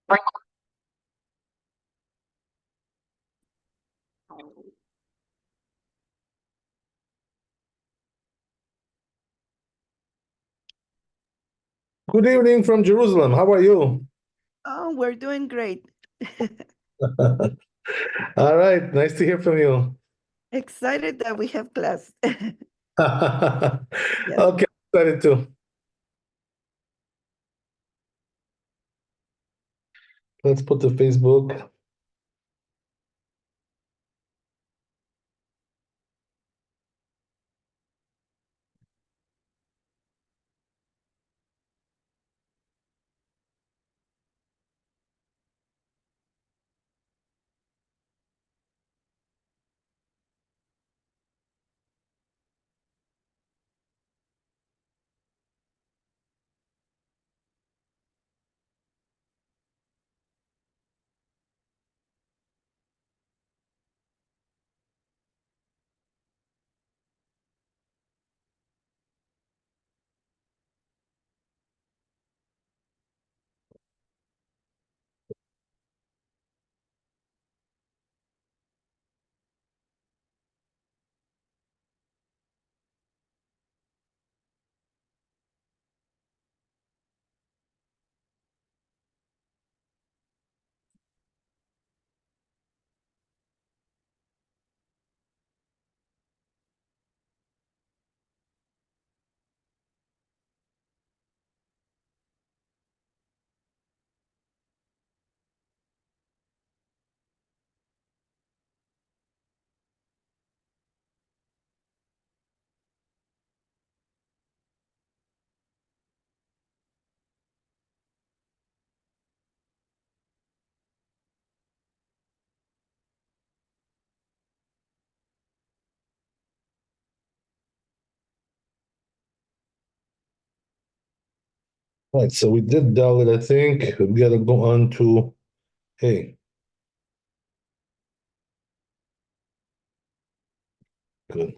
Good evening from Jerusalem. How are you? Oh, we're doing great. All right, nice to hear from you. Excited that we have class. Yes. Okay, excited too. Let's put the Facebook. Right, so we did Dalit, I think. We gotta go on to hey. Good.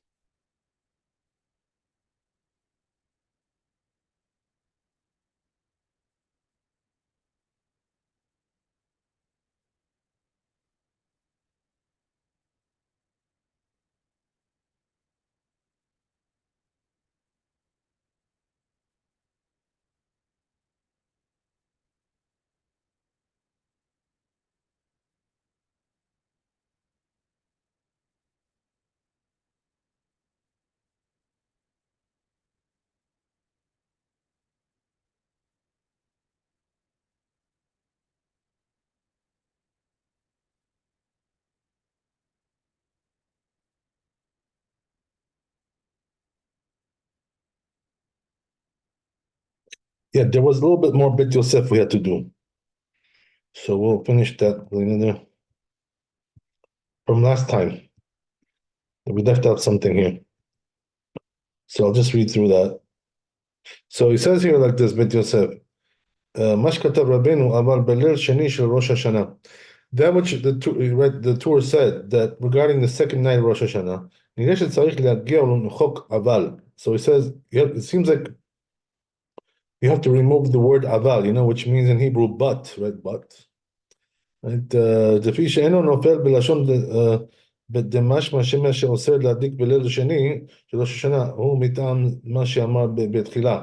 Yeah, there was a little bit more Bit Yosef we had to do. So we'll finish that from last time. We left out something here. So I'll just read through that. So he says here like this, Bit Yosef. מה שכתב רבנו, אבל בליל שני של ראש השנה. That which the Torah said, that regarding the second night of Rosh Hashanah, נראה שצריך להגיע ולמחוק אבל. So he says, it seems like you have to remove the word aval, which means in Hebrew but, right? But. Right? לפי שאינו נופל בלשון בדמשמע שמה שאוסר להדליק בליל שני של ראש השנה, הוא מטעם מה שאמר בתחילה,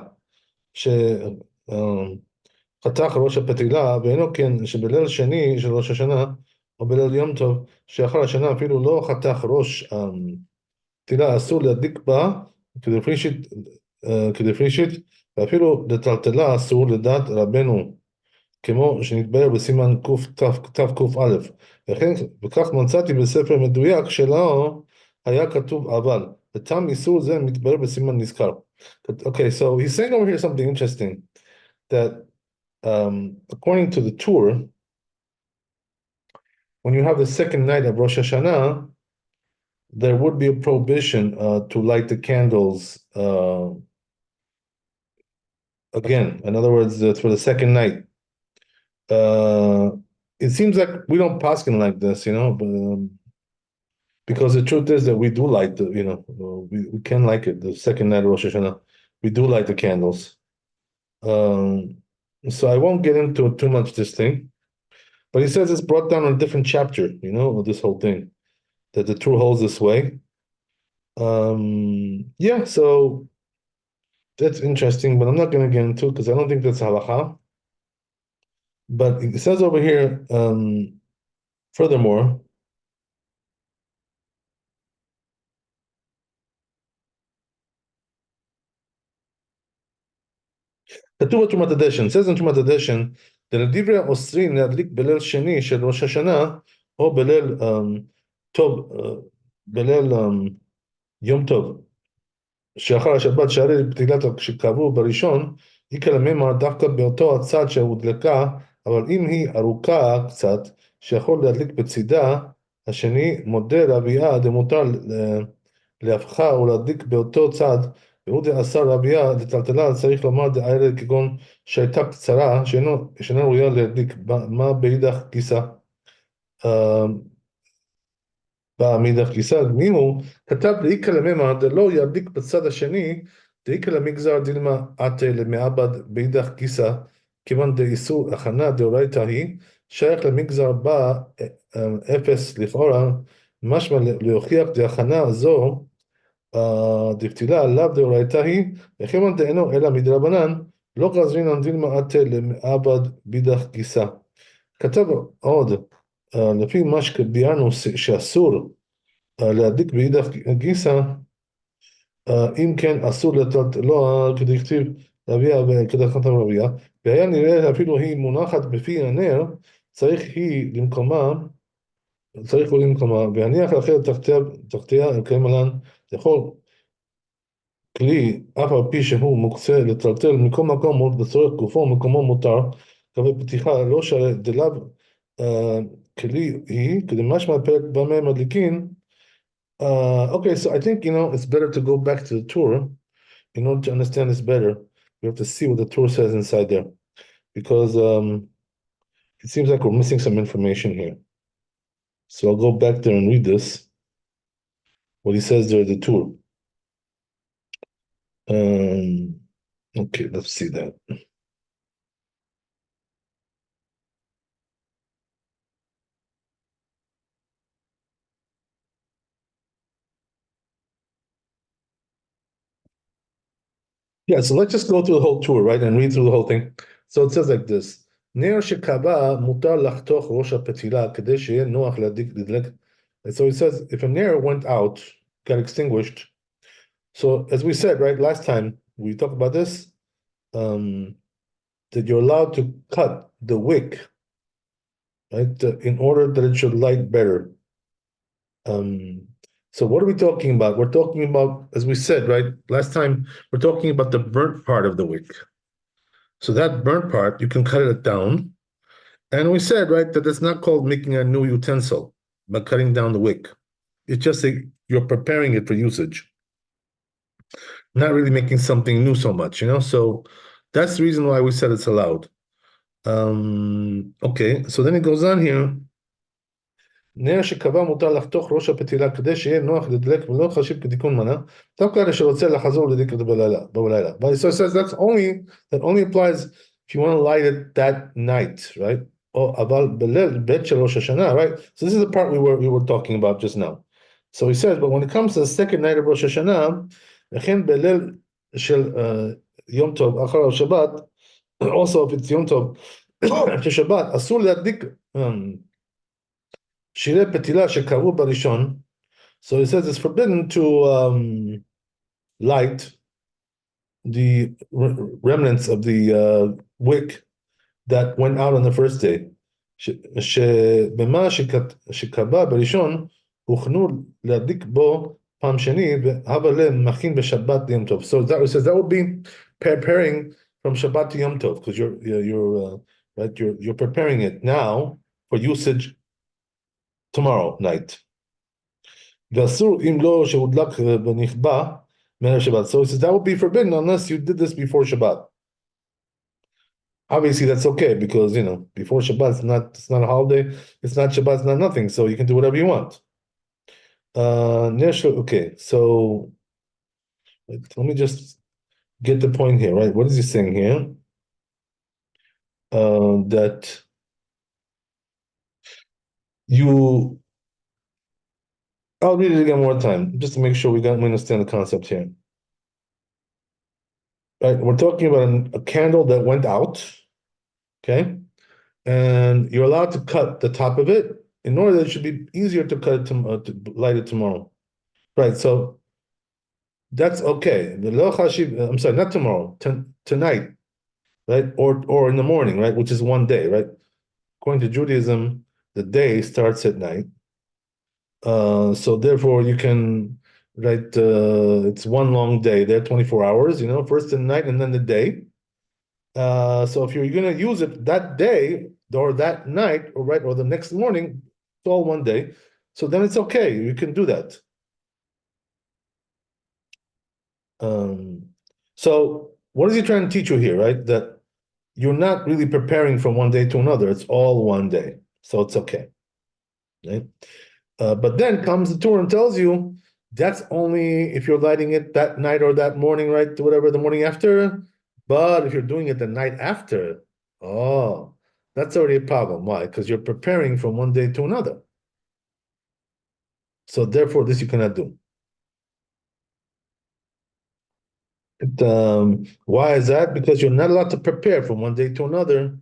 חתך ראש הפתילה, ואינו כן שבליל שני של ראש השנה, או בליל יום טוב, שאחר השנה אפילו לא חתך ראש הפתילה, אסור להדליק בה כדפרישית, ואפילו לטלטלה אסור לדעת רבנו, כמו שנתבהר בסימן תק"א, וכך מצאתי בספר מדויק שלו היה כתוב אבל, וטעם איסור זה מתבהר בסימן נזכר. Okay, so he's saying over here something interesting, that according to the Torah, when you have the second night of Rosh Hashanah, there would be a prohibition to light the candles again. In other words, for the second night. It seems like we don't paskin like this, but, because the truth is that we do light we can like it. The second night of Rosh Hashanah, we do light the candles. So I won't get into too much this thing. But he says it's brought down in a different chapter, of this whole thing, that the Tur holds this way. Yeah, so that's interesting, but I'm not going to get into it because I don't think that's halacha. But it says over here, furthermore, כתוב בתרומת הדשן, it says in תרומת הדשן, דלדברי האוסרים להדליק בליל שני של ראש השנה, או בליל טוב, בליל יום טוב, שאחר השבת שערי בתחילת שקבעו בראשון, היא כלממה דווקא באותו הצד שהודלקה, אבל אם היא ארוכה קצת, שיכול להדליק בצידה השני, מודה רביעה דמותר להפכה ולהדליק באותו צד, והוא דעשה רביעה דטלטלה, צריך לומר דאיילה כגון שהייתה קצרה, שאינה ראויה להדליק, מה באידך גיסא. מאידך גיסא, מיהו כתב דאיכא למימא דלא ידליק בצד השני, דאיכא למגזר דילמא עתה למעבד באידך גיסא, כיוון דאיסור הכנה דאורייתא היא, שייך למגזר בה אפס לכאורה, משמע להוכיח דהכנה זו דפתילה לאו דאורייתא היא, וכיוון דאינו אלא מדרבנן, לא גזרינן דילמא עתה למעבד באידך גיסא. כתב עוד, לפי מה שביארנו שאסור להדליק באידך גיסא, אם כן אסור לא כדכתיב רביע וכדכתיב רביע, והיה נראה אפילו היא מונחת בפי הנר, צריך הוא למקומה, והניח לאחר תחתיה כמלן, לכל כלי, אף על פי שהוא מוקצה לטלטל מכל מקום בצורך גופו ומקומו מותר, ובפתיחה לא שדליו כלי היא, כדמשמע פרק במה מדליקין. Okay, so I think, it's better to go back to the Torah in order to understand this better. We have to see what the Torah says inside there, because it seems like we're missing some information here. So I'll go back there and read this, what he says there, the Torah. Okay, let's see that. Yeah, so let's just go through the whole tour, right, and read through the whole thing. So it says like this: נר שקבע מותר לחתוך ראש הפתילה כדי שיהיה נוח לדלק. And so it says if a nair went out, got extinguished. So as we said, right, last time we talked about this, that you're allowed to cut the wick, right, in order that it should light better. So what are we talking about? We're talking about, as we said, right, last time, we're talking about the burnt part of the wick. So that burnt part, you can cut it down. And we said, right, that it's not called making a new utensil, but cutting down the wick. It's just you're preparing it for usage, not really making something new so much, So that's the reason why we said it's allowed. Okay, so then it goes on here. נר שקבע מותר לחתוך ראש הפתילה כדי שיהיה נוח לדלק ולא חשיב כתיקון מנה, דווקא אלה שרוצה לחזור לדלק בלילה. But so it says that only applies if you want to light it that night, right? אבל בליל בית של ראש השנה, right? So this is the part we were talking about just now. So he says, but when it comes to the second night of ראש השנה, וכן בליל של יום טוב אחר השבת, also if it's יום טוב after שבת, אסור להדליק שירי פתילה שקראו בראשון. So he says it's forbidden to light the remnants of the wick that went out on the first day. שבמה שקבע בראשון הוכנו להדליק בו פעם שני, והבה להם מכין בשבת ליום טוב. So that says that would be preparing from Shabbat to Yom Tov, because you're preparing it now for usage tomorrow night. ואסור אם לא שהודלק בנכבה מערב Shabbat. So it says that would be forbidden unless you did this before Shabbat. Obviously that's okay because before Shabbat it's not a holiday, it's not Shabbat, it's not nothing, so you can do whatever you want. Okay, so let me just get the point here, right? What is he saying here? That you, I'll read it again one time, just to make sure we understand the concept here. Right, we're talking about a candle that went out, okay? And you're allowed to cut the top of it in order that it should be easier to cut it to light it tomorrow. Right, so that's okay. I'm sorry, not tomorrow, tonight, right? Or in the morning, right? Which is one day, right? According to Judaism, the day starts at night. So therefore you can write it's one long day. There, 24 hours, first the night and then the day. So if you're gonna use it that day or that night or the next morning, it's all one day. So then it's okay. You can do that. Um, so what is he trying to teach you here, right? That you're not really preparing from one day to another. It's all one day. So it's okay. Right? But then comes the Torah and tells you that's only if you're lighting it that night or that morning, right? Whatever, the morning after. But if you're doing it the night after, oh, that's already a problem. Why? Because you're preparing from one day to another. So therefore, this you cannot do. Why is that? Because you're not allowed to prepare from one day to another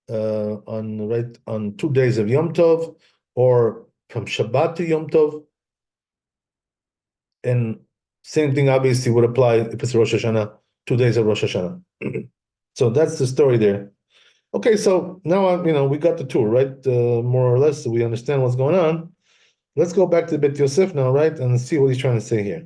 on 2 days of Yom Tov or from Shabbat to Yom Tov. And same thing obviously would apply if it's Rosh Hashanah, 2 days of Rosh Hashanah. So that's the story there. Okay, so now we got the tour, right? More or less, so we understand what's going on. Let's go back to Bet Yosef now, right, and see what he's trying to say here.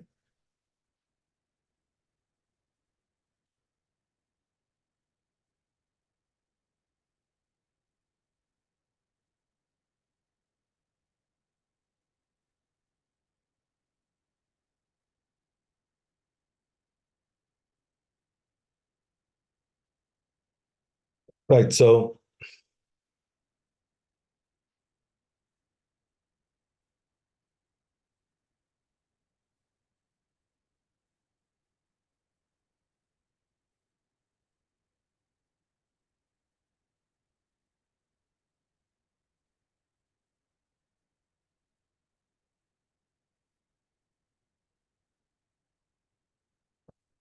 Right, so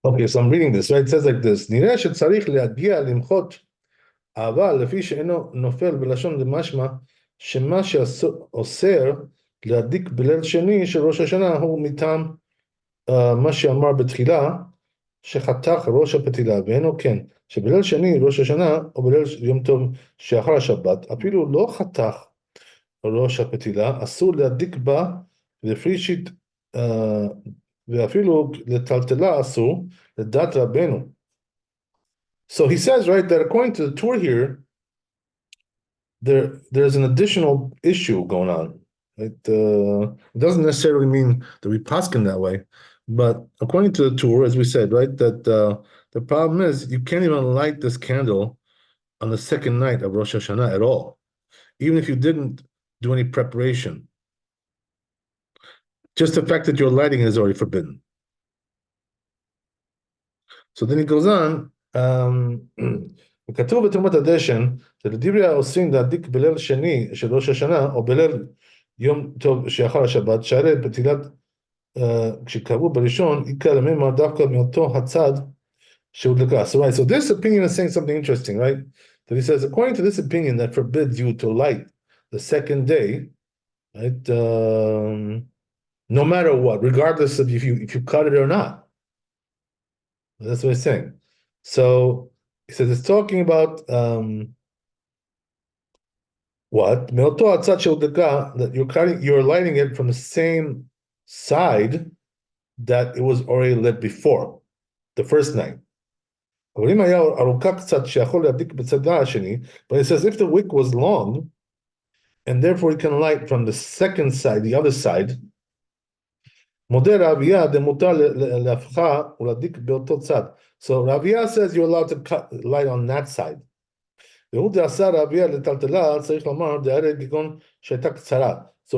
okay, so I'm reading this, right? It says like this: נראה שצריך להגיע למחות, אבל לפי שאינו נופל בלשון דמשמע, שמה שאוסר להדליק בליל שני של ראש השנה הוא מטעם מה שאמר בתחילה, שחתך ראש הפתילה, ואינו כן, שבליל שני ראש השנה או בליל יום טוב שאחר השבת, אפילו לא חתך ראש הפתילה, אסור להדליק בה לפרישית ואפילו לטלטלה אסור, לדעת רבנו. So he says, right, that according to the Torah here, there's an additional issue going on. It doesn't necessarily mean that we paskin that way, but according to the Torah, as we said, right, that the problem is you can't even light this candle on the second night of Rosh Hashanah at all, even if you didn't do any preparation. Just the fact that you're lighting it is already forbidden. So then he goes on, וכתוב בתרומת הדשן, שלדברי העושים להדליק בליל שני של ראש השנה, או בליל יום טוב שאחר השבת, שהרי בתחילת, כשקראו בראשון, עיקר למימר דווקא מאותו הצד שהודלקה. So right, so this opinion is saying something interesting, right? That he says, according to this opinion that forbids you to light the second day, right, no matter what, regardless of if you cut it or not. That's what he's saying. So he says it's talking about what? That you're lighting it from the same side that it was already lit before, the first night. But he says if the wick was long, and therefore you can light from the second side, the other side. So Ravia says you're allowed to light on that side. So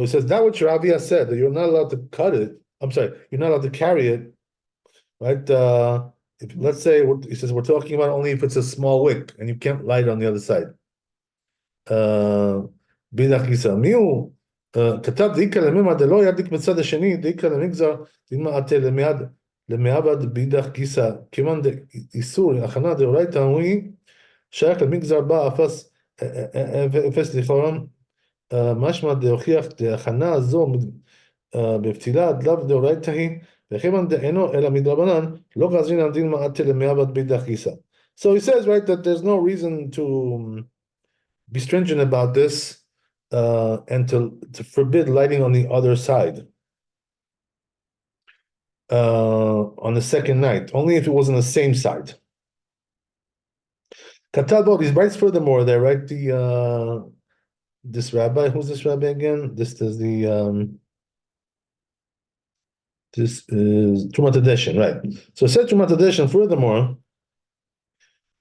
he says that which Ravia said, that you're not allowed to cut it. I'm sorry, you're not allowed to carry it, right? Let's say he says we're talking about only if it's a small wick and you can't light on the other side. כתב דאיכא למימא דלא ידליק בצד השני, דאיכא למגזר, דילמה עטה למעבד באידך גיסא, כיוון דאיסור הכנה דאורייתא היא שייך למגזר בה אפס לכאורה, משמע דהוכיח דהכנה זו בפתילה לאו דאורייתא היא, וכיוון דאינו אלא מדרבנן, לא גזרין על דילמה עטה למעבד באידך גיסא. So he says, right, that there's no reason to be stringent about this and to forbid lighting on the other side on the second night, only if it was on the same side. Katalbot, he writes furthermore there, right? This rabbi, who's this rabbi again? This is this is Trumat Hadeshin, right? So it said Trumat Hadeshin furthermore,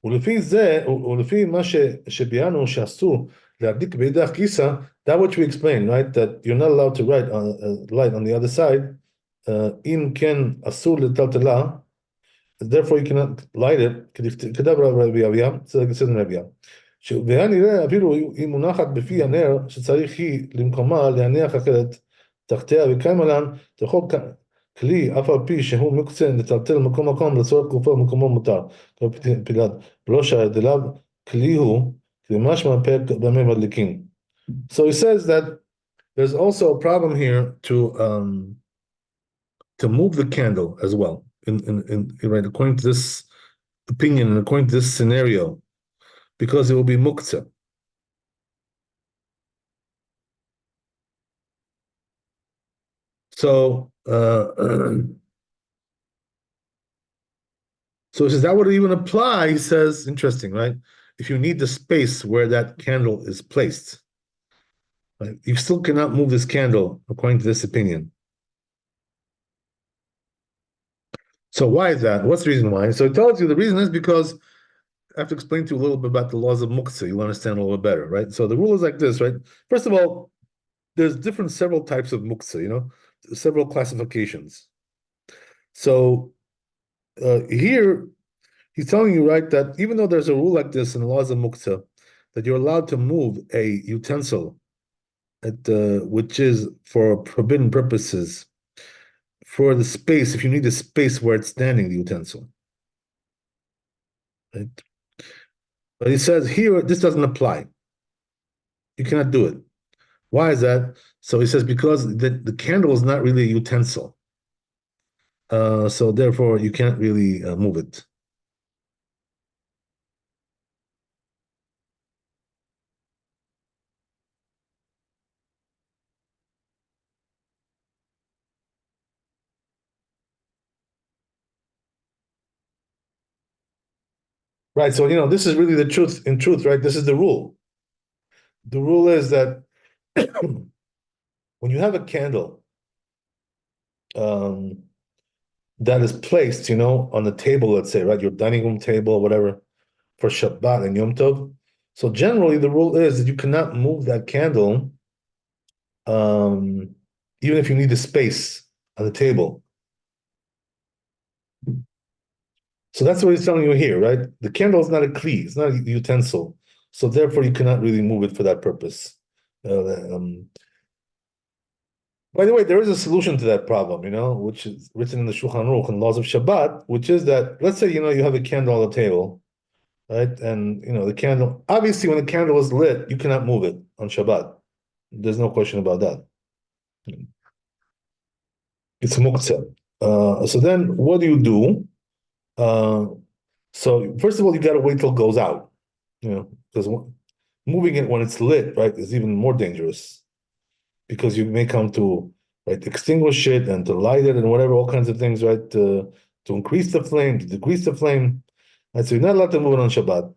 ולפי מה שביארנו שאסור להדליק באידך גיסא, that which we explained, right? That you're not allowed to write light on the other side, אם כן אסור לטלטלה, therefore you cannot light it, כדאי רבי אביה, זה סדר רבי אביה. והיה נראה אפילו היא מונחת בפי הנר, שצריך היא למקומה להניח אחרת תחתיה, וקיימה לן תאכל כלי, אף על פי שהוא מוקצה לטלטל מקום לצורך גופו מקומו מותר, פילד, ולא שהדליו כלי הוא, כמשמע פרק בימי מדליקים. So he says that there's also a problem here to move the candle as well, right, according to this opinion and according to this scenario, because it will be muktzah. So, so he says that would even apply. He says, interesting, right? If you need the space where that candle is placed, right, you still cannot move this candle according to this opinion. So why is that? What's the reason why? So it tells you the reason is because I have to explain to you a little bit about the laws of muktzah. You'll understand a little bit better, right? So the rule is like this, right? First of all, there's several types of muktzah, several classifications. So here he's telling you, right, that even though there's a rule like this in the laws of muktzah, that you're allowed to move a utensil which is for forbidden purposes, for the space, if you need the space where it's standing, the utensil. Right? But he says here, this doesn't apply. You cannot do it. Why is that? So he says, because the candle is not really a utensil. So therefore, you can't really move it. Right, so this is really the truth. In truth, right, this is the rule. The rule is that when you have a candle that is placed, on the table, let's say, right, your dining room table or whatever, for Shabbat and Yom Tov. So generally, the rule is that you cannot move that candle, even if you need the space on the table. So that's what he's telling you here, right? The candle is not a kli, it's not a utensil. So therefore, you cannot really move it for that purpose. By the way, there is a solution to that problem, which is written in the Shulchan Aruch and laws of Shabbat, which is that, let's say, you have a candle on the table, right? And, the candle, obviously, when the candle is lit, you cannot move it on Shabbat. There's no question about that. It's muktzah. So then what do you do? So first of all, you got to wait till it goes out, because moving it when it's lit, right, is even more dangerous, because you may come to, right, extinguish it and to light it and whatever, all kinds of things, right, to increase the flame, to decrease the flame. Right, so you're not allowed to move it on Shabbat.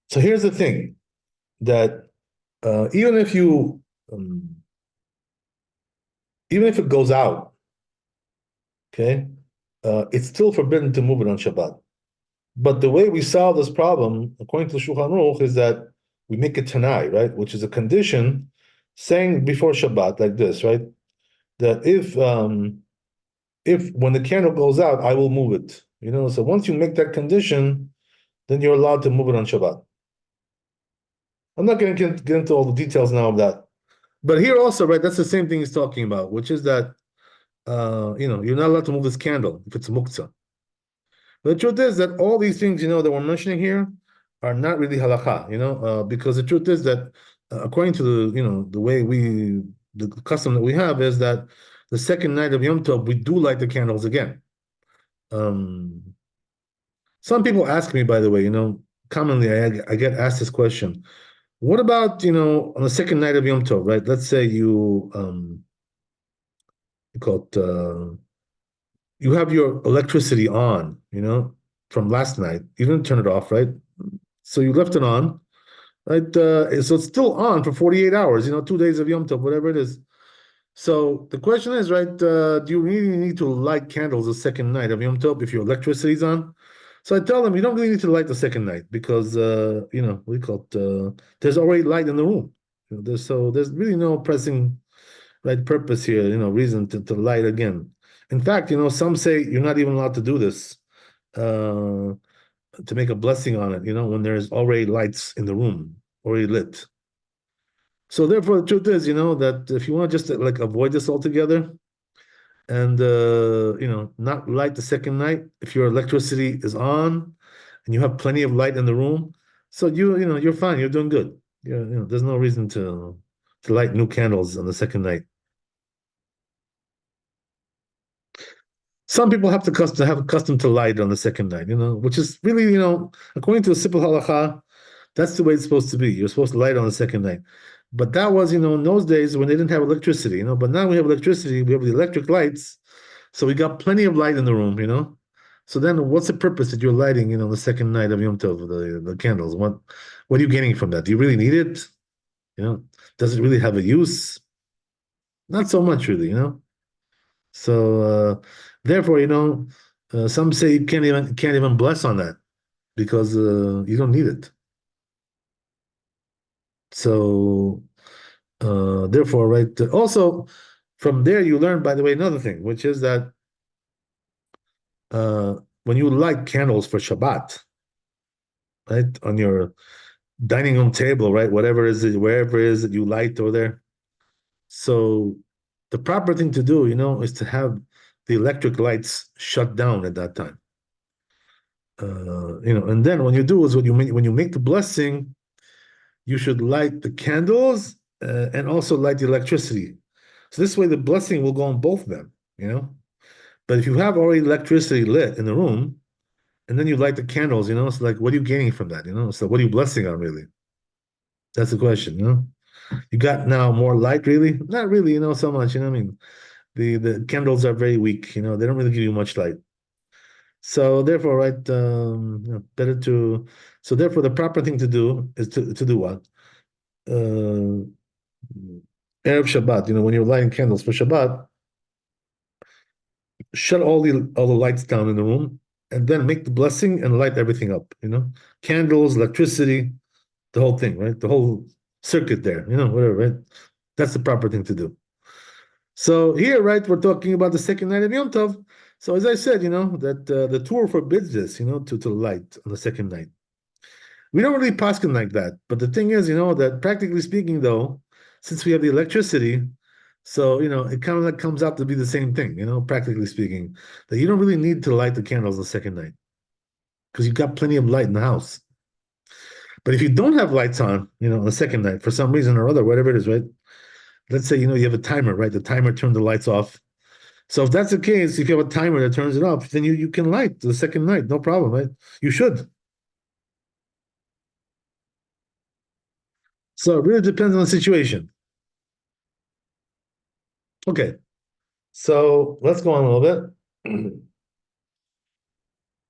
So here's the thing, that even if it goes out, okay, it's still forbidden to move it on Shabbat. But the way we solve this problem, according to the Shulchan Aruch, is that we make it tanai, right, which is a condition saying before Shabbat like this, right, that if when the candle goes out, I will move it. So once you make that condition, then you're allowed to move it on Shabbat. I'm not going to get into all the details now of that. But here also, right, that's the same thing he's talking about, which is that you're not allowed to move this candle if it's muktzah. But the truth is that all these things, that we're mentioning here are not really halakha, because the truth is that according to the way the custom that we have is that the second night of Yom Tov, we do light the candles again. Um, some people ask me, by the way, commonly I get asked this question. What about, on the second night of Yom Tov, right? Let's say you call it, you have your electricity on, from last night. You didn't turn it off, right? So you left it on, right? So it's still on for 48 hours, 2 days of Yom Tov, whatever it is. So the question is, right, do you really need to light candles the second night of Yom Tov if your electricity's on? So I tell them you don't really need to light the second night because, we call it, there's already light in the room. There's really no pressing, right, purpose here, reason to light again. In fact, some say you're not even allowed to do this, to make a blessing on it, when there's already lights in the room, already lit. So therefore, the truth is, that if you want to just like avoid this altogether and not light the second night, if your electricity is on and you have plenty of light in the room, so you're fine, you're doing good. There's no reason to light new candles on the second night. Some people have to have accustomed to light on the second night, which is really, according to the simple halacha, that's the way it's supposed to be. You're supposed to light on the second night. But that was, in those days when they didn't have electricity, but now we have electricity, we have the electric lights, so we got plenty of light in the room. So then what's the purpose that you're lighting, the second night of Yom Tov, the candles? What are you getting from that? Do you really need it? Does it really have a use? Not so much really. So therefore, some say you can't even bless on that because you don't need it. So therefore, right. Also, from there you learn, by the way, another thing, which is that when you light candles for Shabbat, right, on your dining room table, right, whatever it is, wherever it is that you light over there. So the proper thing to do, is to have the electric lights shut down at that time. And then when you do is when you make the blessing, you should light the candles and also light the electricity. So this way the blessing will go on both of them. But if you have already electricity lit in the room, and then you light the candles, so like what are you gaining from that? So what are you blessing on really? That's the question. You got now more light, really? Not really, so much, I mean, the candles are very weak, they don't really give you much light. So therefore, right, so therefore the proper thing to do is to do what? Uh, Erev Shabbat, when you're lighting candles for Shabbat, shut all the lights down in the room and then make the blessing and light everything up, candles, electricity, the whole thing, right? The whole circuit there, whatever, right? That's the proper thing to do. So here, right, we're talking about the second night of Yom Tov. So as I said, that the Torah forbids this, to light on the second night. We don't really paskin like that, but the thing is, that practically speaking, though, since we have the electricity, so it kind of like comes out to be the same thing, practically speaking, that you don't really need to light the candles the second night because you've got plenty of light in the house. But if you don't have lights on, on the second night for some reason or other, whatever it is, right? Let's say you have a timer, right? The timer turned the lights off. So if that's the case, if you have a timer that turns it off, then you can light the second night, no problem, right? You should. So it really depends on the situation. Okay, so let's go on a little bit.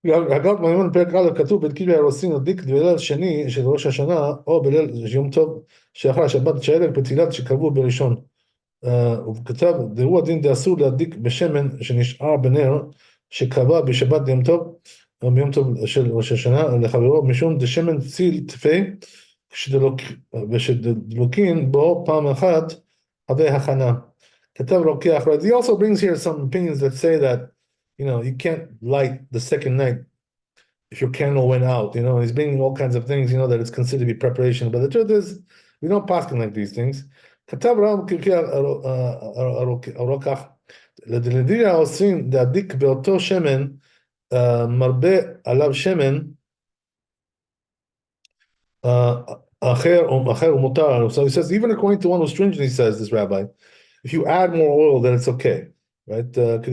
הגות מימון פרק א' כתוב בדקיל והרוסין הדליק בליל שני של ראש השנה או בליל יום טוב שאחר השבת שערב בתפילת שקבעו בראשון. וכתב דהוא הדין דאסור להדליק בשמן שנשאר בנר שקבע בשבת יום טוב או ביום טוב של ראש השנה לחברו משום דשמן ציל תפה ושדלוקין בו פעם אחת הווה הכנה. כתב רוקח, right? He also brings here some opinions that say that you can't light the second night if your candle went out, he's bringing all kinds of things, that it's considered to be preparation. But the truth is, we don't pass like these things. כתב רב קרקי הרוקח, לדלדיה עושים להדליק באותו שמן, מרבה עליו שמן, אחר ומותר. So he says, even according to one who's stringent, he says, this rabbi, if you add more oil, then it's okay, right? Like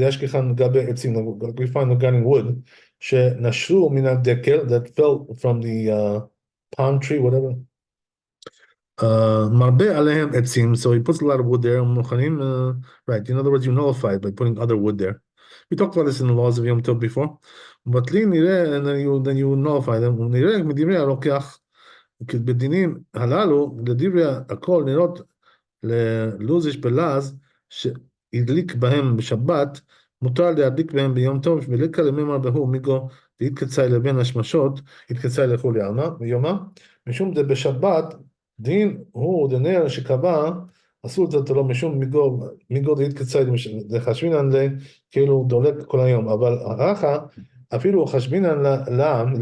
we find regarding wood, שנשרו מן הדקל, that fell from the palm tree, whatever. מרבה עליהם עצים, so he puts a lot of wood there. Right, in other words, you nullify it by putting other wood there. We talked about this in the laws of Yom Tov before. But נראה, and then you nullify them. נראה מדברי הרוקח, בדינים הללו, לדברי הכל נראות ללוז בלעז, שהדליק בהם בשבת, מותר להדליק בהם ביום טוב, ולקה לממר בהו מיגו, והתקצאי לבין השמשות, התקצאי לכולי עלמא, ביומה, משום בשבת, דין הוא דנר שקבע, אסור לתת לו משום מיגו דהתקצאי לחשבינן כאילו דולק כל היום, אבל אחר אפילו חשבינן לעם,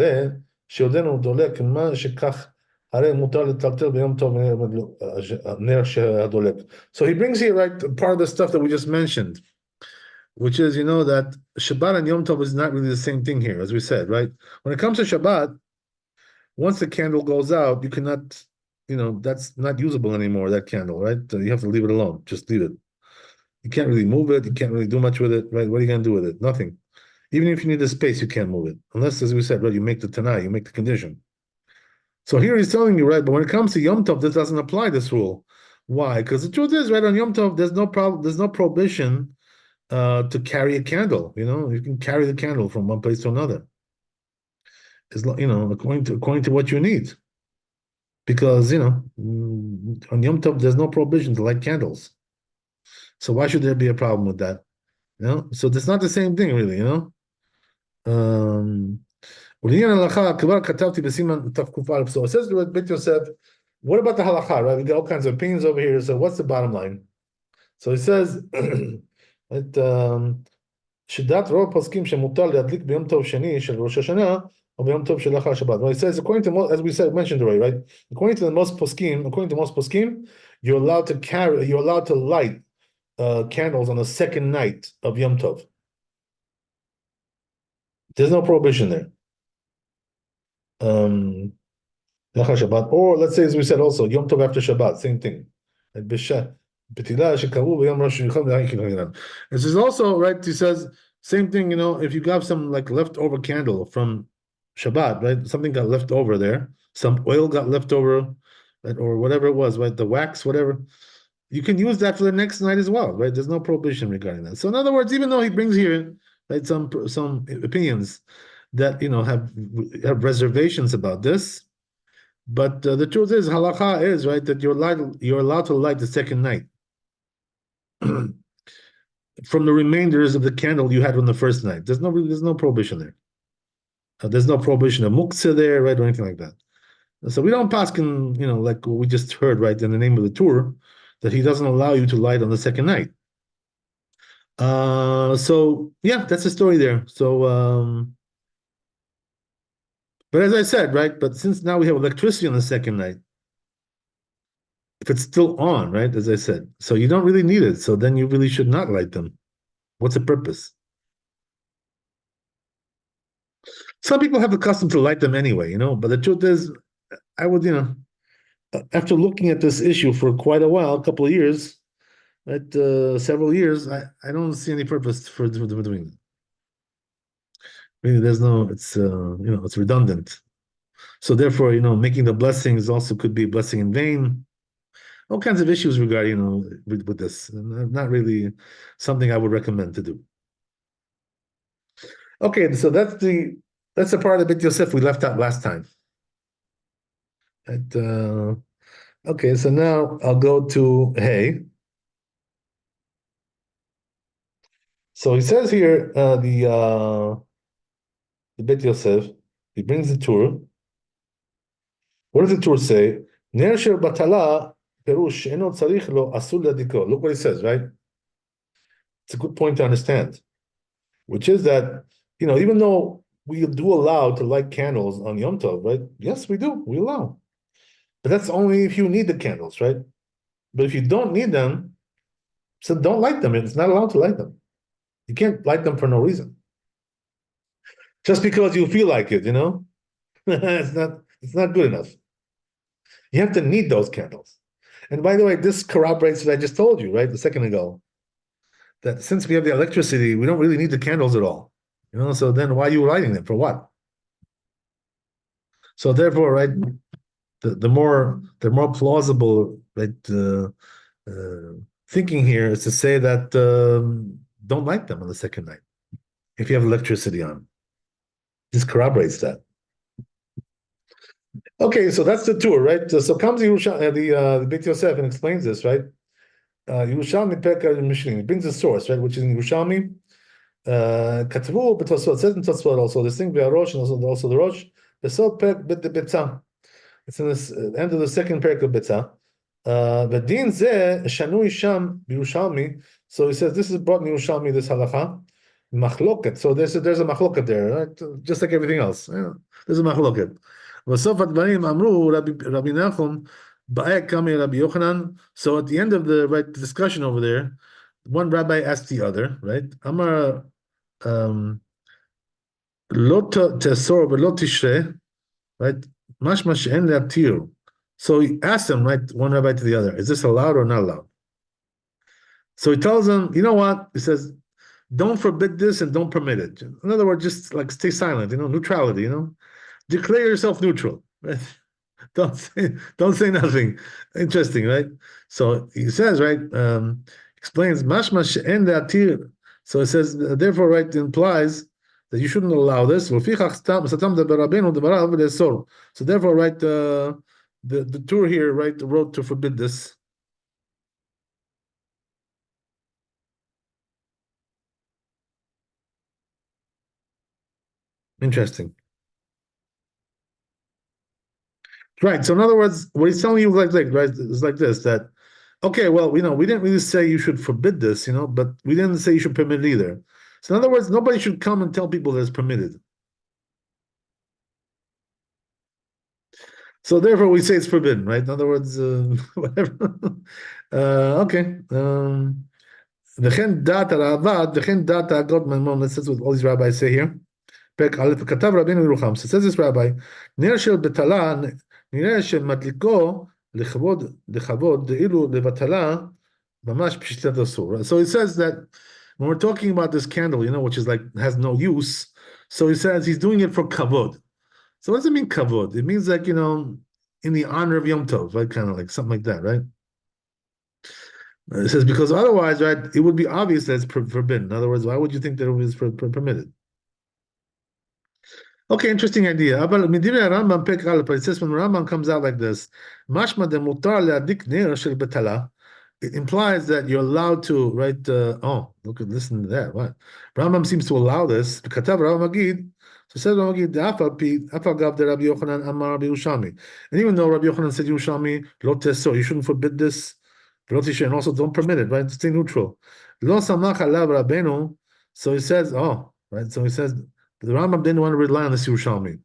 שיודענו דולק, מה שכך הרי מותר לטלטל ביום טוב נר שהדולק. So he brings here, right, part of the stuff that we just mentioned, which is, that Shabbat and Yom Tov is not really the same thing here, as we said, right? When it comes to Shabbat, once the candle goes out, you cannot, that's not usable anymore, that candle, right? You have to leave it alone. Just leave it. You can't really move it. You can't really do much with it, right? What are you going to do with it? Nothing. Even if you need the space, you can't move it. Unless, as we said, right, you make the Tanai, you make the condition. So here he's telling you, right, but when it comes to Yom Tov, this doesn't apply, this rule. Why? Because the truth is, right, on Yom Tov, there's no prohibition to carry a candle. You can carry the candle from one place to another. It's, according to what you need. Because, on Yom Tov, there's no prohibition to light candles. So why should there be a problem with that? So it's not the same thing, really, ולעניין ההלכה, כבר כתבתי בסימן תק"א. So it says to Bet Yosef, what about the halacha, right? We got all kinds of opinions over here. So what's the bottom line? So he says, שדת רוב הפוסקים שמותר להדליק ביום טוב שני של ראש השנה, or ביום טוב של לאחר שבת. Well, he says, according to, as we said, mentioned already, right? According to most poskim, you're allowed to light candles on the second night of Yom Tov. There's no prohibition there. Shabbat, or let's say, as we said also, Yom Tov after Shabbat, same thing. This is also, right, he says, same thing, if you got some like leftover candle from Shabbat, right, something got left over there, some oil got left over, right, or whatever it was, right, the wax, whatever, you can use that for the next night as well, right? There's no prohibition regarding that. So in other words, even though he brings here, right, some opinions that have reservations about this, but the truth is, halacha is, right, that you're allowed to light the second night from the remainders of the candle you had on the first night. There's no prohibition there. There's no prohibition of muktzah there, right, or anything like that. So we don't pass in, like we just heard, right, in the name of the tour, that he doesn't allow you to light on the second night. So yeah, that's the story there. So but as I said, right, but since now we have electricity on the second night, if it's still on, right, as I said, so you don't really need it, so then you really should not light them. What's the purpose? Some people have the custom to light them anyway, but the truth is, I would, after looking at this issue for quite a while, a couple of years, right, several years, I don't see any purpose for doing it. Really, it's redundant. So therefore, making the blessings also could be a blessing in vain. All kinds of issues regarding, with this. Not really something I would recommend to do. Okay, so that's the part of the Bet Yosef we left out last time. Okay, so now I'll go to Hey. So he says here, the Bet Yosef, he brings the Torah. What does the Torah say? Ner sher batala perush eno tzarich lo asul ladiko. Look what he says, right? It's a good point to understand, which is that, even though we do allow to light candles on Yom Tov, right? Yes, we do. We allow. But that's only if you need the candles, right? But if you don't need them, so don't light them. It's not allowed to light them. You can't light them for no reason. Just because you feel like it, it's not good enough. You have to need those candles. And by the way, this corroborates what I just told you, right, a second ago, that since we have the electricity, we don't really need the candles at all. So then why are you lighting them? For what? So therefore, right, the more plausible, right, thinking here is to say that don't light them on the second night if you have electricity on. This corroborates that. Okay, so that's the tour, right? So comes the Beit Yosef and explains this, right? Yerushalmi Perka Mishlim. He brings the source, right, which is in Yerushalmi. Katvu b'Tosfot. It says in Tosfot also this thing v'Arosh and also the Rosh. Besot Perk b'T B'Tzah. It's in the end of the second parak of B'Tzah. V'Din Zeh Shanui Sham Yerushalmi. So he says this is brought in Yerushalmi, this halacha. Machloket. So there's a machloket there, right? Just like everything else. There's a machloket. בסוף הדברים אמרו Rabbi Nachum ba'ek kami Rabbi Yochanan. So at the end of the discussion over there, one rabbi asked the other, right? Amar lo tesor v'lo tishre, right? Mashma she'en le'atir. So he asked him, right, one rabbi to the other, is this allowed or not allowed? So he tells him, you know what? He says, don't forbid this and don't permit it. In other words, just like stay silent, neutrality, declare yourself neutral, right? Don't say nothing. Interesting, right? So he says, right, explains mashma she'en le'atir. So it says, therefore, right, implies that you shouldn't allow this. So therefore, right, the tour here, right, wrote to forbid this. Interesting. Right. So in other words, what he's telling you right, is like this, that okay, well, we didn't really say you should forbid this, but we didn't say you should permit it either. So in other words, nobody should come and tell people that it's permitted. So therefore, we say it's forbidden, right? In other words, whatever. Okay. V'chen dat Ravad, v'chen dat Agod Maimon. That's what all these rabbis say here. פרק א', כתב רבינו ירוחם. So says this rabbi, נראה של בטלה, נראה שמדליקו לכבוד, דאילו לבטלה, ממש פשיטת אסור. So he says that when we're talking about this candle, which is like, has no use, so he says he's doing it for kavod. So what does it mean kavod? It means like, in the honor of Yom Tov, right? Kind of like something like that, right? It says because otherwise, right, it would be obvious that it's forbidden. In other words, why would you think that it was permitted? Okay, interesting idea. But it says when Rambam comes out like this, mashma de mutar le'adik ner shel betala, it implies that you're allowed to, right? Listen to that. What? Rambam seems to allow this. Katav Rav Magid. So says Rav Magid, afal gav de Rabbi Yochanan amar Rabbi Yerushalmi. And even though Rabbi Yochanan said Yerushalmi lo teso, you shouldn't forbid this, and also don't permit it, right? Stay neutral. Lo samach alav Rabbeinu. So he says, right. So he says the Rambam didn't want to rely on this Yerushalmi.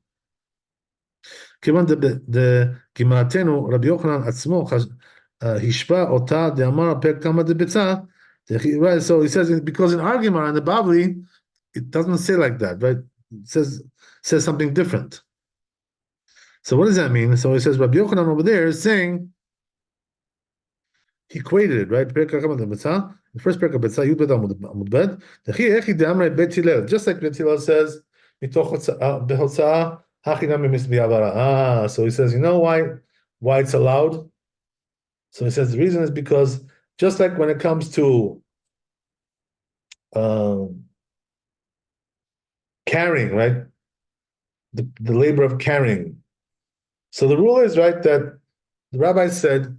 כיוון דגימתנו רבי יוחנן עצמו השפע אותה דאמר פרק כמה דביצה. Right, so he says because in argument in the Bavli it doesn't say like that, right? It says something different. So what does that mean? So he says Rabbi Yochanan over there is saying he equated it, right? The first parak of Betzah, Yud Bet Amud Bet. Just like Bet Hillel says, so he says, you know why it's allowed? So he says the reason is because just like when it comes to carrying, right? The labor of carrying. So the rule is, right, that the rabbi said,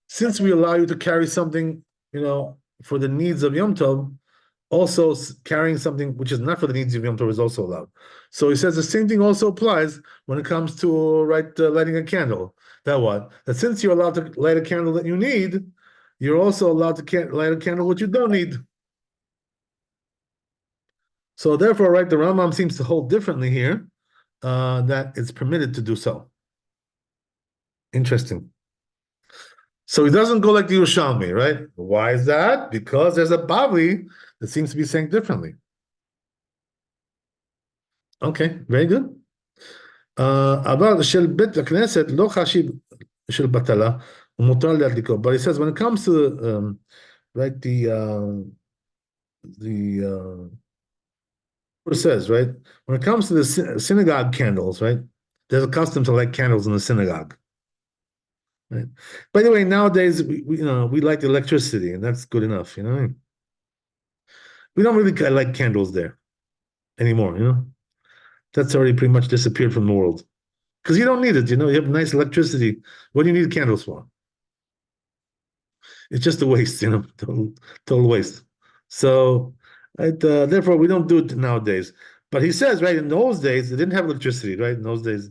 since we allow you to carry something, for the needs of Yom Tov, also carrying something which is not for the needs of Yom Tov is also allowed. So he says the same thing also applies when it comes to lighting a candle. That since you're allowed to light a candle that you need, you're also allowed to light a candle which you don't need. So therefore, right, the Rambam seems to hold differently here, that it's permitted to do so. Interesting. So he doesn't go like the Yerushalmi, right? Why is that? Because there's a Bavli that seems to be saying differently. Okay, very good. אבל של בית הכנסת לא חשיב של בטלה, ומותר להדליקו. But he says when it comes to right what it says, right? When it comes to the synagogue candles, right? There's a custom to light candles in the synagogue. Right? By the way, nowadays we like electricity, and that's good enough. We don't really like candles there anymore. That's already pretty much disappeared from the world because you don't need it. You have nice electricity. What do you need candles for? It's just a waste. Total waste. So, therefore, we don't do it nowadays. But he says, right, in those days, they didn't have electricity, right? In those days,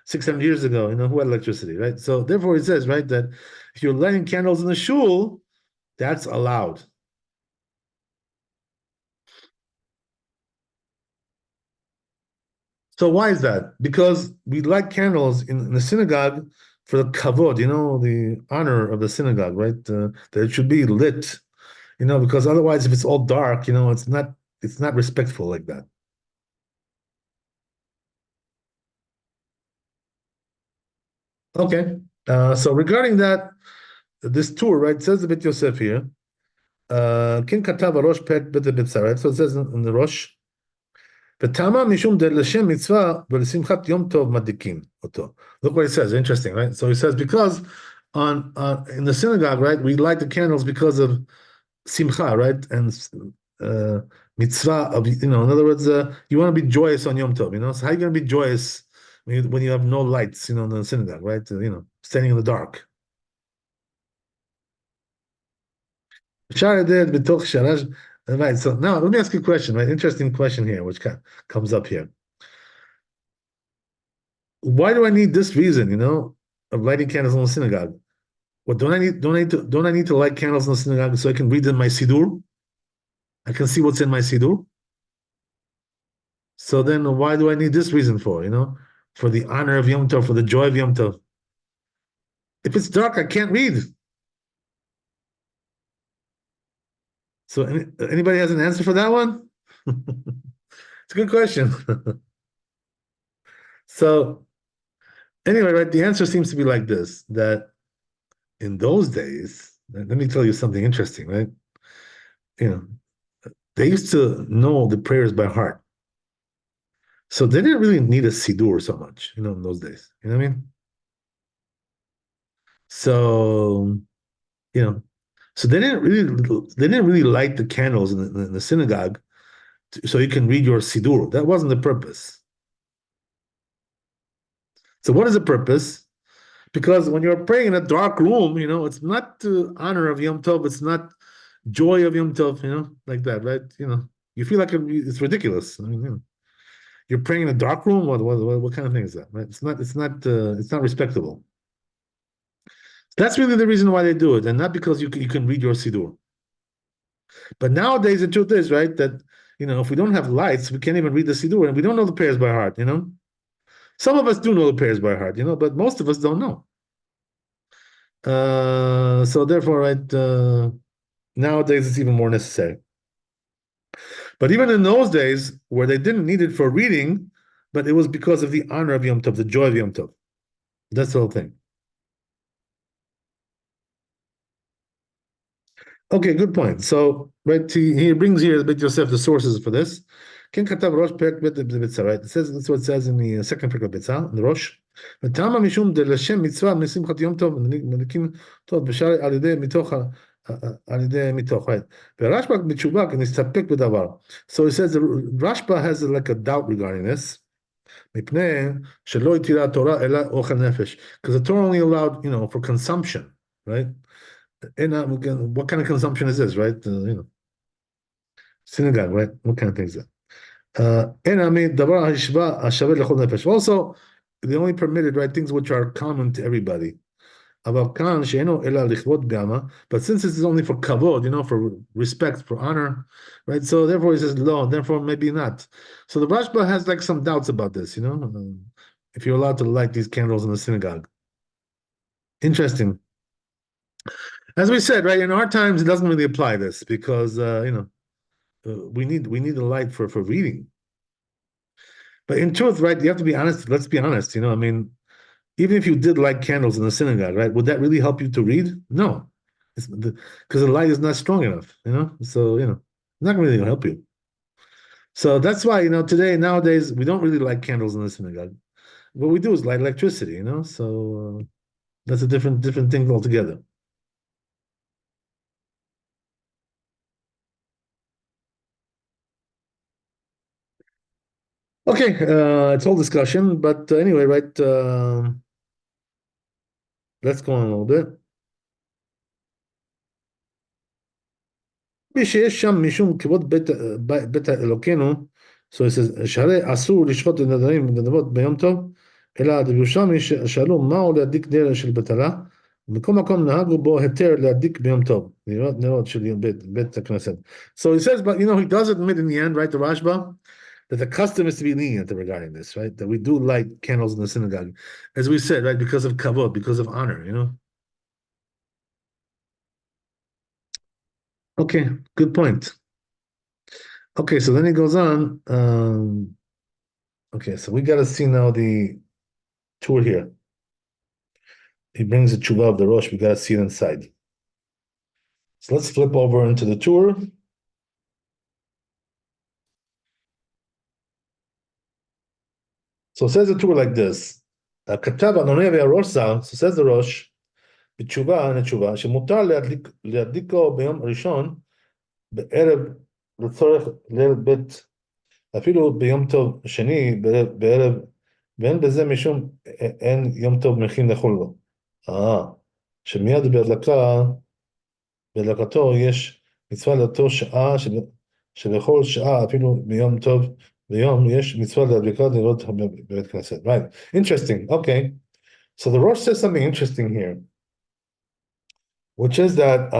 600 years ago, who had electricity, right? So, therefore, he says, right, that if you're lighting candles in the shul, that's allowed. So, why is that? Because we light candles in the synagogue for the kavod, the honor of the synagogue, right? That it should be lit, because otherwise, if it's all dark, it's not respectful like that. Okay. So regarding that, this tour, right, it says the Bit Yosef here. Kin katav arosh pek bit right? So it says in the Rosh, V'tama mishum de l'shem mitzvah v'lesimchat yom tov madikin oto. Look what it says. Interesting, right? So he says because on in the synagogue, right, we light the candles because of simcha, right, and mitzvah of in other words, you want to be joyous on Yom Tov, So how are you going to be joyous when you have no lights, in the synagogue, right? Standing in the dark. Right. So now let me ask you a question, right? Interesting question here, which comes up here. Why do I need this reason, of lighting candles in the synagogue? What don't I need to light candles in the synagogue so I can read in my siddur? I can see what's in my siddur. So then why do I need this reason for, for the honor of Yom Tov, for the joy of Yom Tov? If it's dark, I can't read. So anybody has an answer for that one? It's a good question. So anyway, right, the answer seems to be like this, that in those days, let me tell you something interesting, right? They used to know the prayers by heart. So they didn't really need a siddur so much, in those days. You know what I mean? So, so they didn't really light the candles in the synagogue so you can read your siddur. That wasn't the purpose. So what is the purpose? Because when you're praying in a dark room, it's not to honor of Yom Tov, it's not joy of Yom Tov, like that, right? You feel like it's ridiculous. I mean, you're praying in a dark room. What kind of thing is that? Right? It's not respectable. That's really the reason why they do it, and not because you can read your siddur. But nowadays, the truth is, right, that if we don't have lights, we can't even read the siddur, and we don't know the prayers by heart. Some of us do know the prayers by heart, but most of us don't know. So therefore, right, nowadays it's even more necessary. But even in those days, where they didn't need it for reading, but it was because of the honor of Yom Tov, the joy of Yom Tov. That's the whole thing. Okay, good point. So, right, he brings here Beit Yosef the sources for this. Ken katav Rosh Perek Bet B'Bitzah, right? That's what it says in the second Perek B'Bitzah, in the Rosh. V'tama mishum de l'shem mitzvah misimchat Yom Tov menikin tov b'shar al yedei mitoch, right? V'Rashba b'tshuva nistapek b'davar. So he says the Rashba has like a doubt regarding this. Because the Torah only allowed, for consumption, right? And what kind of consumption is this, right? Synagogue, right? What kind of thing is that? Also, they only permitted, right, things which are common to everybody. אבל כאן שאינו אלא לכבוד גמא, but since this is only for kavod, for respect, for honor, right? So therefore he says no, therefore maybe not. So the Rashba has like some doubts about this, if you're allowed to light these candles in the synagogue. Interesting. As we said, right, in our times it doesn't really apply this because we need the light for reading. But in truth, right, you have to be honest. Let's be honest. I mean, even if you did light candles in the synagogue, right, would that really help you to read? No, because the light is not strong enough. So it's not really going to help you. So that's why today nowadays we don't really light candles in the synagogue. What we do is light electricity. So that's a different thing altogether. Okay, it's whole discussion, but anyway, right? Let's go on a little bit. שיש שם משום כבוד בית אלוקינו, so it says, שהרי אסור לשחוט נדרים ונדבות ביום טוב, אלא ירושלמי שאלו מהו להדליק נר של בטלה, ובכל מקום נהגו בו היתר להדליק ביום טוב, נרות של בית הכנסת. So he says, but he does admit in the end, right, the Rashba, that the custom is to be lenient regarding this, right, that we do light candles in the synagogue, as we said, right, because of kavod, because of honor. Okay, good point. Okay, so then he goes on. Okay, so we got to see now the tour here. He brings the tshuva of the Rosh. We got to see it inside. So let's flip over into the tour. So it says the tour like this. כתב אדוני והרוסה, so says the Rosh, בתשובה, in התשובה, שמותר להדליקו ביום ראשון, בערב לצורך ליל בית, אפילו ביום טוב שני, בערב, ואין בזה משום, אין יום טוב מכין לכל לו. שמיד בהדלקתו יש מצווה לאותו שעה, שבכל שעה, אפילו ביום טוב ביום, יש מצווה להדלקת נרות בבית כנסת. Right, interesting, okay. So the Rosh says something interesting here, which is that,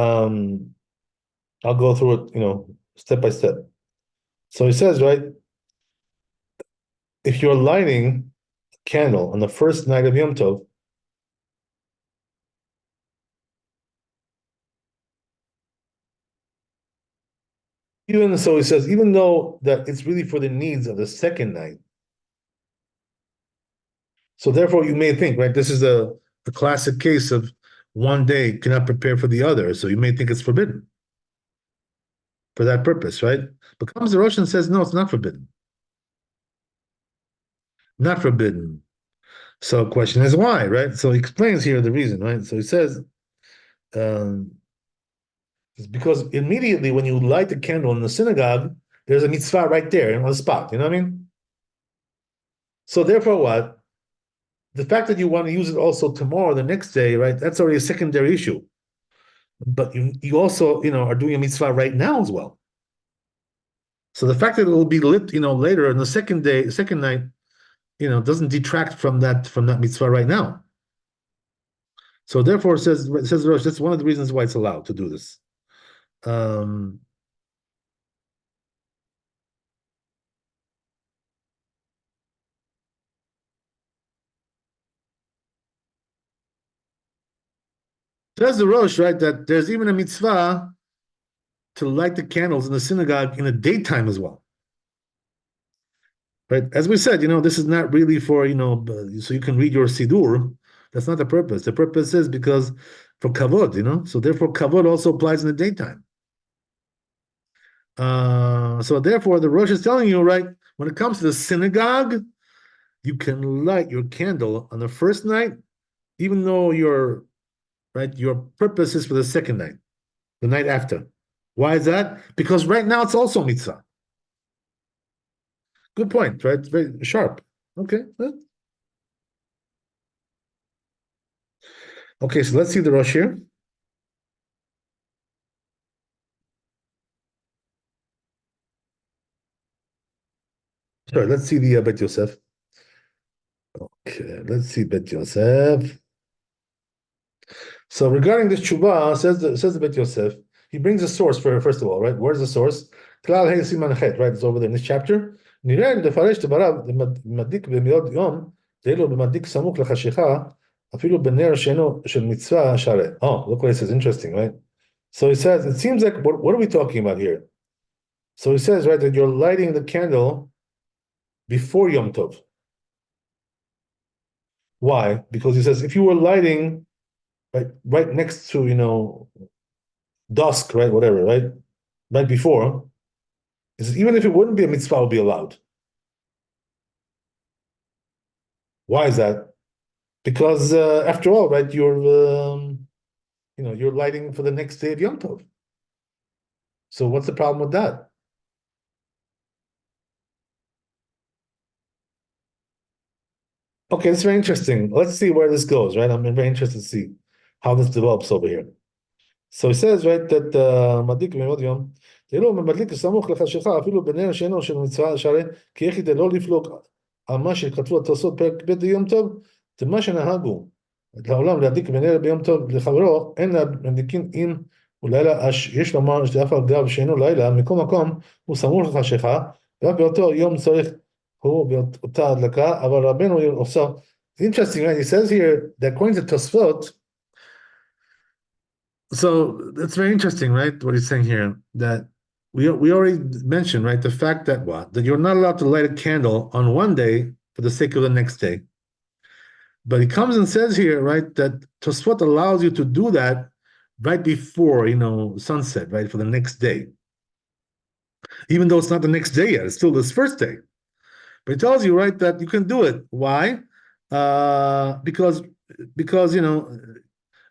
I'll go through it, step by step. So he says, right, if you're lighting a candle on the first night of Yom Tov, even so, he says, even though that it's really for the needs of the second night. So therefore, you may think, right, this is a classic case of one day cannot prepare for the other. So you may think it's forbidden for that purpose, right? But comes the Rosh and says, no, it's not forbidden. Not forbidden. So the question is why, right? So he explains here the reason, right? So he says, um, it's because immediately when you light the candle in the synagogue, there's a mitzvah right there on the spot. You know what I mean? So therefore, what? The fact that you want to use it also tomorrow, the next day, right? That's already a secondary issue. But you also, are doing a mitzvah right now as well. So the fact that it will be lit, later in the second day, second night, doesn't detract from that mitzvah right now. So therefore, it says Rosh, that's one of the reasons why it's allowed to do this. Says the Rosh, right, that there's even a mitzvah to light the candles in the synagogue in the daytime as well. Right? As we said, this is not really for, so you can read your Sidur. That's not the purpose. The purpose is because for kavod, so therefore kavod also applies in the daytime. So therefore the Rosh is telling you, right, when it comes to the synagogue, you can light your candle on the first night, even though your purpose is for the second night, the night after. Why is that? Because right now it's also mitzvah. Good point, right? It's very sharp. Okay. Okay, so let's see the Rosh here. Sorry, let's see the Bet Yosef. Okay, let's see Bet Yosef. So regarding this tshuva, says the Bet Yosef, he brings a source for first of all, right? Where's the source? Klal Hey Siman Chet, right? It's over there in this chapter. נראה לפרש דבריו במדיק במילות יום, דהילו במדיק סמוך לחשיכה, אפילו בנר שאינו של מצווה שרת. Oh, look what he says, interesting, right? So he says, it seems like, what are we talking about here? So he says, right, that you're lighting the candle before Yom Tov. Why? Because he says, if you were lighting right next to, dusk, right, whatever, right before, he says, even if it wouldn't be a mitzvah, it would be allowed. Why is that? Because after all, right, you're lighting for the next day of Yom Tov. So what's the problem with that? Okay, it's very interesting. Let's see where this goes, right? I'm very interested to see how this develops over here. So he says, right, that מדליק במאוד יום, דהילו מדליק סמוך לחשיכה, אפילו בנר שאינו של מצווה שהרי כי איך כדי לא לפלוג על מה שכתבו התוספות פרק ב' ביום טוב, זה מה שנהגו. לעולם להדליק בנר ביום טוב לחברו, אין להדליקין אם ולילה, יש לומר שאף על גב שאינו לילה, מכל מקום הוא סמוך לחשיכה, רק באותו יום צריך הוא באותה הדלקה, אבל רבנו עושה. It's interesting, right? He says here that according to Tosfot, so that's very interesting, right? What he's saying here, that we already mentioned, right? The fact that that you're not allowed to light a candle on one day for the sake of the next day. But he comes and says here, right, that Tosfot allows you to do that right before, sunset, right, for the next day. Even though it's not the next day yet, it's still this first day. But he tells you, right, that you can do it. Why? Because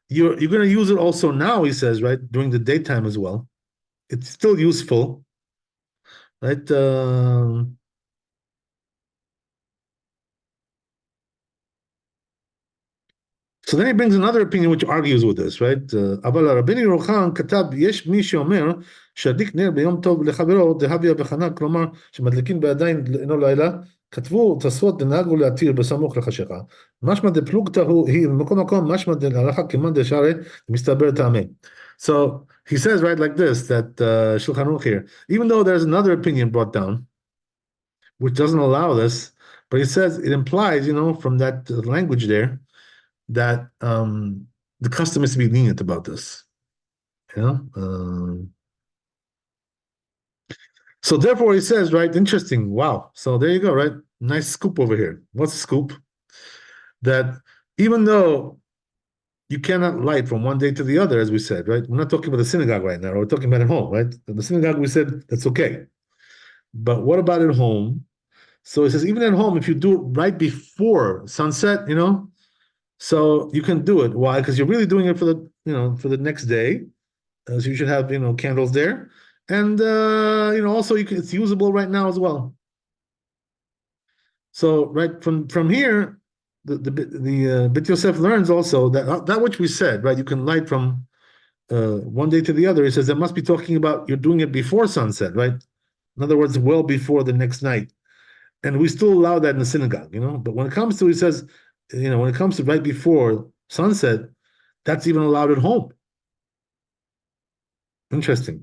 you're going to use it also now, he says, right, during the daytime as well. It's still useful, right? So then he brings another opinion which argues with this, right? אבל רבי ירוחם כתב, יש מי שאומר שהדליק נר ביום טוב לחברו, דהביה בחנה, כלומר שמדליקים בעדיין אינו לילה, כתבו תוספות דנהגו להתיר בסמוך לחשיכה. משמע דפלוגתא היא במקום מקום, משמע דהלכה כמאן דשארי, מסתבר טעמי. So he says, right, like this, that Shulchan Aruch here, even though there's another opinion brought down, which doesn't allow this, but he says it implies, from that language there, that the custom is to be lenient about this. So therefore he says, right, interesting, wow. So there you go, right? Nice scoop over here. What's the scoop? That even though you cannot light from one day to the other, as we said, right? We're not talking about the synagogue right now. We're talking about at home, right? In the synagogue, we said that's okay. But what about at home? So it says, even at home, if you do it right before sunset, so you can do it. Why? Because you're really doing it for the next day. So you should have, candles there. And, also it's usable right now as well. So right from here, the Bet Yosef learns also that which we said, right? You can light from one day to the other. He says that must be talking about you're doing it before sunset, right? In other words, well before the next night. And we still allow that in the synagogue, But when it comes to, he says, when it comes to right before sunset, that's even allowed at home. Interesting.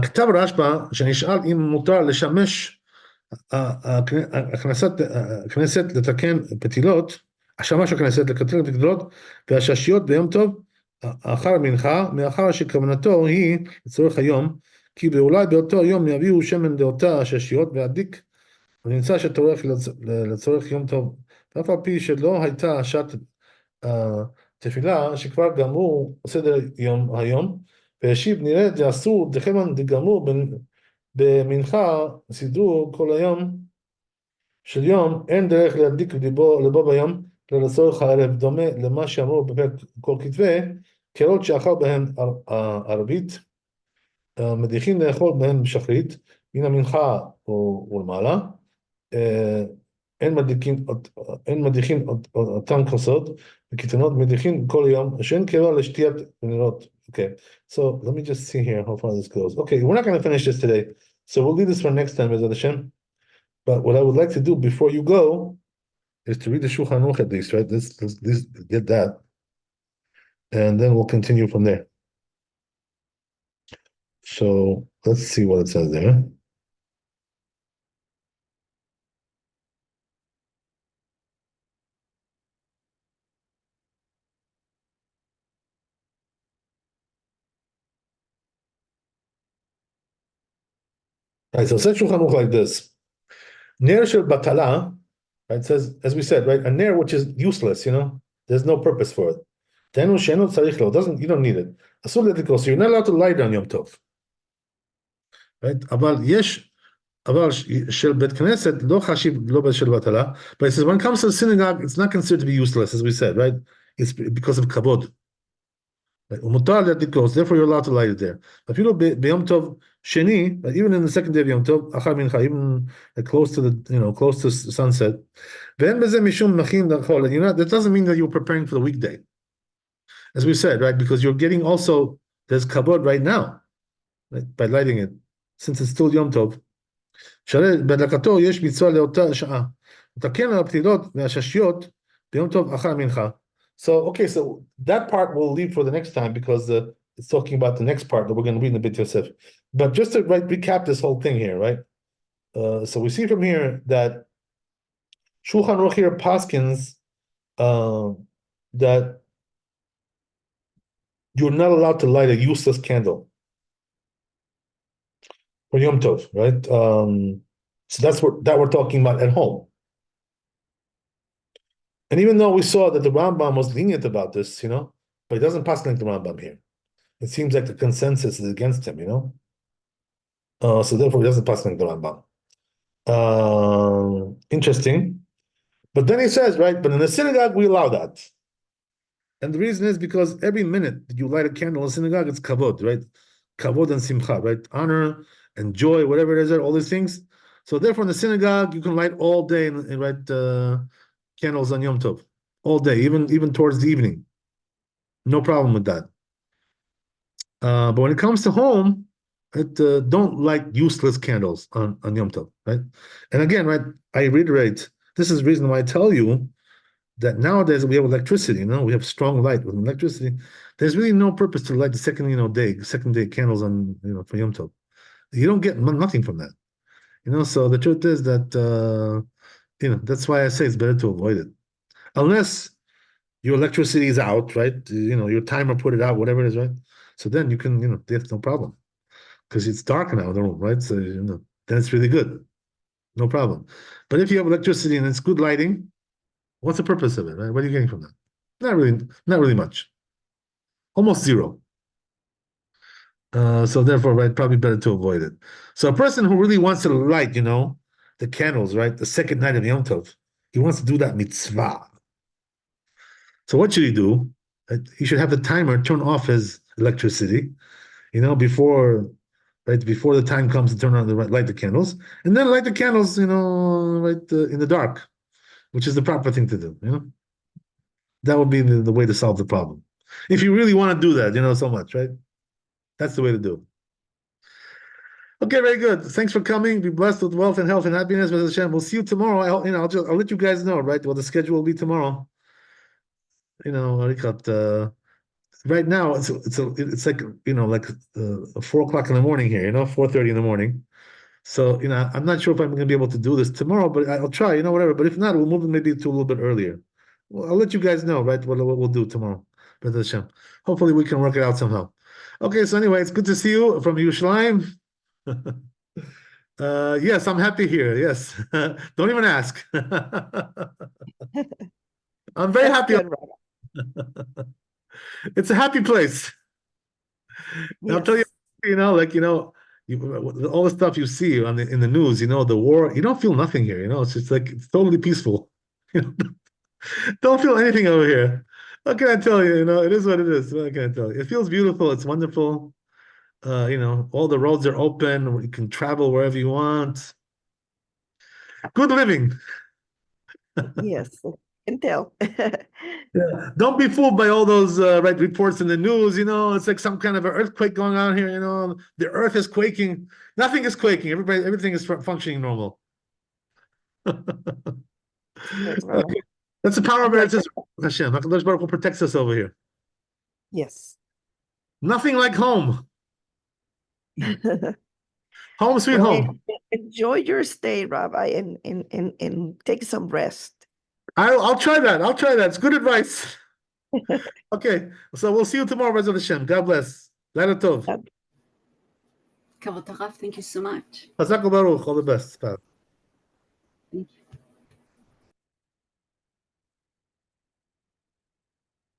כתב רשב"א שנשאל אם מותר לשמש הכנסת לתקן פתילות, השמש הכנסת לתקן פתילות והששיות ביום טוב אחר המנחה, מאחר שכוונתו היא לצורך היום, כי אולי באותו יום יביאו שמן לאותה הששיות והדיק ונמצא שתורך לצורך יום טוב, ואף על פי שלא הייתה שעת תפילה שכבר גמרו סדר יום היום, והשיב נראה דאסור דכיוון דגמרו במנחה סידרו כל היום של יום, אין דרך להדליק לבו ביום אלא לצורך הערב, דומה למה שאמרו בפרק כל כתבי, קרות שאכל בהן ערבית, מדיחים לאכול בהן בשחרית, מן המנחה ולמעלה, אין מדיחים אותם כוסות, וקיתונות מדיחים כל יום, שאין קרבה לשתיית ונרות. Okay, so let me just see here how far this goes. Okay, we're not going to finish this today, so we'll leave this for next time, Bezat Hashem. But what I would like to do before you go is to read the Shulchan Aruch at least, right? Let's get that. and then we'll continue from there. So let's see what it says there. All right, so it says Shulchan Aruch like this. Ner shel batala, right, it says, as we said, right, a ner which is useless, there's no purpose for it. Tenu sheno tzarich lo, you don't need it. Asur letikos, so you're not allowed to light on Yom Tov. Right? אבל של בית כנסת לא חשיב לא של בטלה, but it says when it comes to the synagogue, it's not considered to be useless, as we said, right? It's because of kavod. Right? ומותר להדליקו, therefore you're allowed to light it there. אפילו ביום טוב שני, even in the second day of יום טוב, אחר מנחה, even close to close to sunset, ואין בזה משום מכין לאכול, that doesn't mean that you're preparing for the weekday. As we said, right? Because you're getting also, there's kavod right now, right? By lighting it, since it's still יום טוב. בהדלקתו יש מצווה לאותה שעה. לתקן על הפתילות והששיות ביום טוב אחר המנחה. So, okay, so that part we'll leave for the next time because it's talking about the next part that we're going to read in the Beit Yosef. But just to recap this whole thing here, right? So we see from here that Shulchan Aruch here paskins that you're not allowed to light a useless candle for Yom Tov, right? So that's what we're talking about at home. And even though we saw that the Rambam was lenient about this, but he doesn't pass like the Rambam here. It seems like the consensus is against him, so therefore he doesn't pass like the Rambam. Interesting. But then he says, right, but in the synagogue we allow that. And the reason is because every minute that you light a candle in the synagogue, it's kavod, right? Kavod and simcha, right? Honor and joy, whatever it is, all these things. So therefore, in the synagogue, you can light all day and light candles on Yom Tov, all day, even towards the evening. No problem with that. But when it comes to home, don't light useless candles on Yom Tov, right? And again, right, I reiterate, this is the reason why I tell you that nowadays we have electricity, we have strong light with electricity. There's really no purpose to light the second day candles on, for Yom Tov. You don't get nothing from that, So the truth is that, that's why I say it's better to avoid it, unless your electricity is out, right? Your timer put it out, whatever it is, right? So then you can, there's no problem because it's dark now in the room, right? So then it's really good, no problem. But if you have electricity and it's good lighting, what's the purpose of it, right? What are you getting from that? Not really much, almost zero. So therefore, right, probably better to avoid it. So a person who really wants to light, the candles, right, the second night of Yom Tov, he wants to do that mitzvah. So what should he do? He should have the timer turn off his electricity, before the time comes to turn on light the candles, and then light the candles, in the dark, which is the proper thing to do. That would be the way to solve the problem. If you really want to do that, so much, right? That's the way to do it. Okay, very good. Thanks for coming. Be blessed with wealth and health and happiness, Mr. Hashem. We'll see you tomorrow. I'll let you guys know, right, what the schedule will be tomorrow. Right now it's like 4:00 in the morning here, 4:30 in the morning. So I'm not sure if I'm going to be able to do this tomorrow, but I'll try, whatever. But if not, we'll move it maybe to a little bit earlier. Well, I'll let you guys know, right, what we'll do tomorrow, B'ezras Hashem. Hopefully we can work it out somehow. Okay, so anyway, it's good to see you from Yerushalayim. Yes, I'm happy here. Yes, don't even ask. I'm very happy. Good, Rabbi. It's a happy place. I'll tell you, all the stuff you see in the news, the war, you don't feel nothing here, it's just like it's totally peaceful. Don't feel anything over here. What can I tell you? It is what it is. What can I tell you? It feels beautiful, it's wonderful. All the roads are open, you can travel wherever you want. Good living. Yes, I can tell. Yeah. Don't be fooled by all those reports in the news. It's like some kind of an earthquake going on here. The earth is quaking. Nothing is quaking. Everything is functioning normal. Yes, Rabbi. Okay. That's the power of Hashem. HaKadosh Baruch Hu protects us over here. Yes. Nothing like home. Home sweet Well, home. enjoy your stay, Rabbi, and take some rest. I'll try that. I'll try that. It's good advice. Okay, so we'll see you tomorrow, Bezrat Hashem. God bless. Laila Tov. Kavod Harav, thank you so much. Chazak u'baruch. All the best. Thank you.